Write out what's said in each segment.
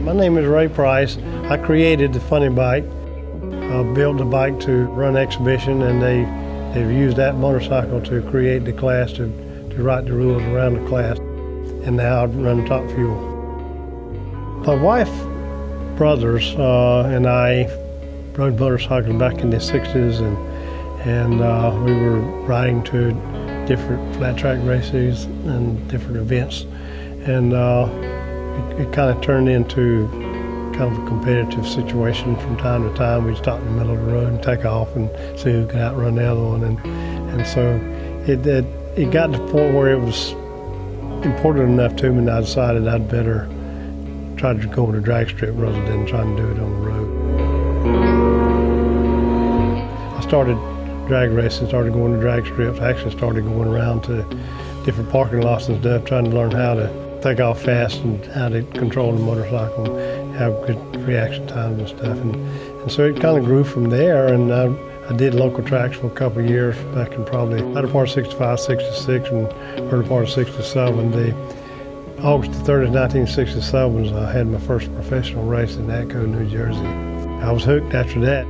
My name is Ray Price. I created the funny bike. I built the bike to run exhibition, and they've used that motorcycle to create the class, to write the rules around the class. And now I run Top Fuel. My wife, brothers, and I rode motorcycles back in the 60s, and we were riding to different flat track races and different events. And it kind of turned into kind of a competitive situation from time to time. We'd stop in the middle of the road and take off and see who could outrun the other one. And so it got to the point where it was important enough to me, and I decided I'd better try to go on the drag strip rather than trying to do it on the road. I started drag racing, started going to drag strips. I actually started going around to different parking lots and stuff, trying to learn how to take off fast and how to control the motorcycle, have good reaction times and stuff. And so it kind of grew from there, and I did local tracks for a couple of years back in probably latter part of 65, 66, and early part of 67. August the 30th, 1967, I had my first professional race in Atco, New Jersey. I was hooked after that.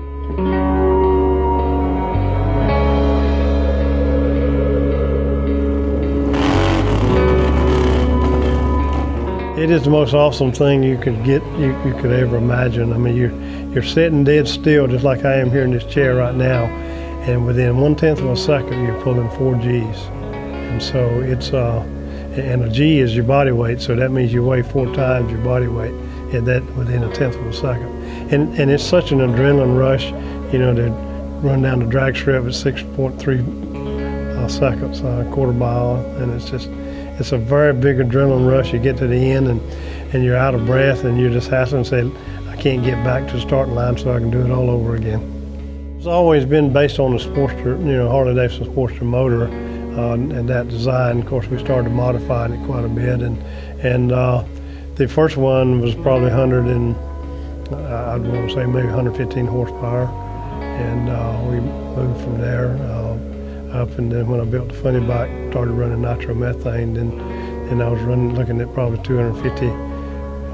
It is the most awesome thing you could ever imagine. I mean, you're sitting dead still, just like I am here in this chair right now, and within 1/10 of a second, you're pulling 4 Gs. And so it's and a G is your body weight, so that means you weigh 4 times your body weight, and that within 1/10 of a second. And it's such an adrenaline rush, you know, to run down the drag strip at 6.3 seconds, a quarter mile, and it's a very big adrenaline rush. You get to the end and you're out of breath, and you're just hassling and say, I can't get back to the starting line so I can do it all over again. It's always been based on the Sportster, you know, Harley Davidson Sportster motor and that design. Of course, we started modifying it quite a bit, and the first one was probably I'd want to say maybe 115 horsepower, and we moved from there up, and then when I built the funny bike, started running nitromethane, then I was looking at probably 250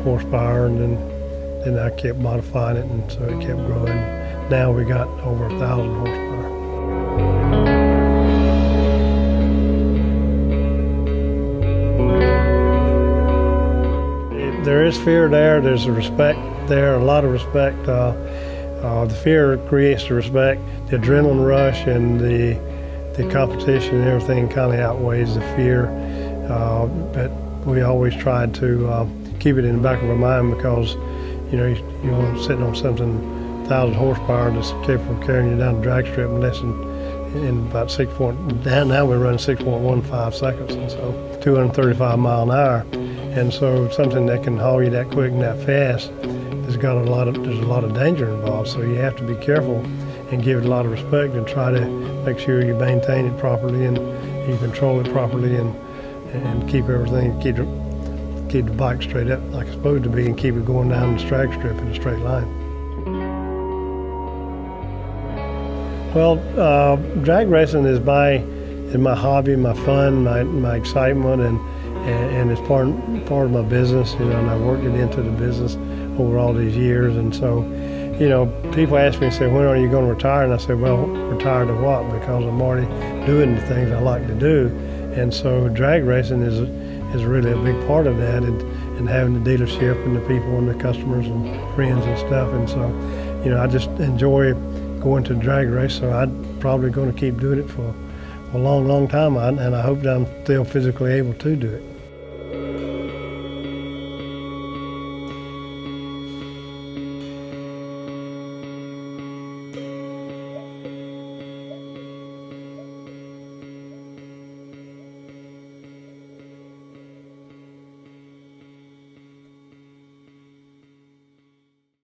horsepower, and then I kept modifying it, and so it kept growing. Now we got over 1,000 horsepower. There is fear there, there's a respect there, a lot of respect. The fear creates the respect, the adrenaline rush, and the competition and everything kind of outweighs the fear, but we always tried to keep it in the back of our mind, because you know you want to sit on something 1,000 horsepower that's capable of carrying you down the drag strip in about 6 point. Now we're running 6.15 seconds, and so 235 mile an hour, and so something that can haul you that quick and that fast, there's a lot of danger involved. So you have to be careful and give it a lot of respect, and try to make sure you maintain it properly and you control it properly, and keep everything, keep the bike straight up like it's supposed to be, and keep it going down the drag strip in a straight line. Well, drag racing is my hobby, my fun, my excitement, and it's part of my business, you know, and I worked it into the business over all these years. And so, you know, people ask me and say, when are you going to retire? And I say, well, retire to what? Because I'm already doing the things I like to do. And so drag racing is really a big part of that, and having the dealership and the people and the customers and friends and stuff. And so, you know, I just enjoy going to drag race, so I'm probably going to keep doing it for a long, long time, and I hope that I'm still physically able to do it.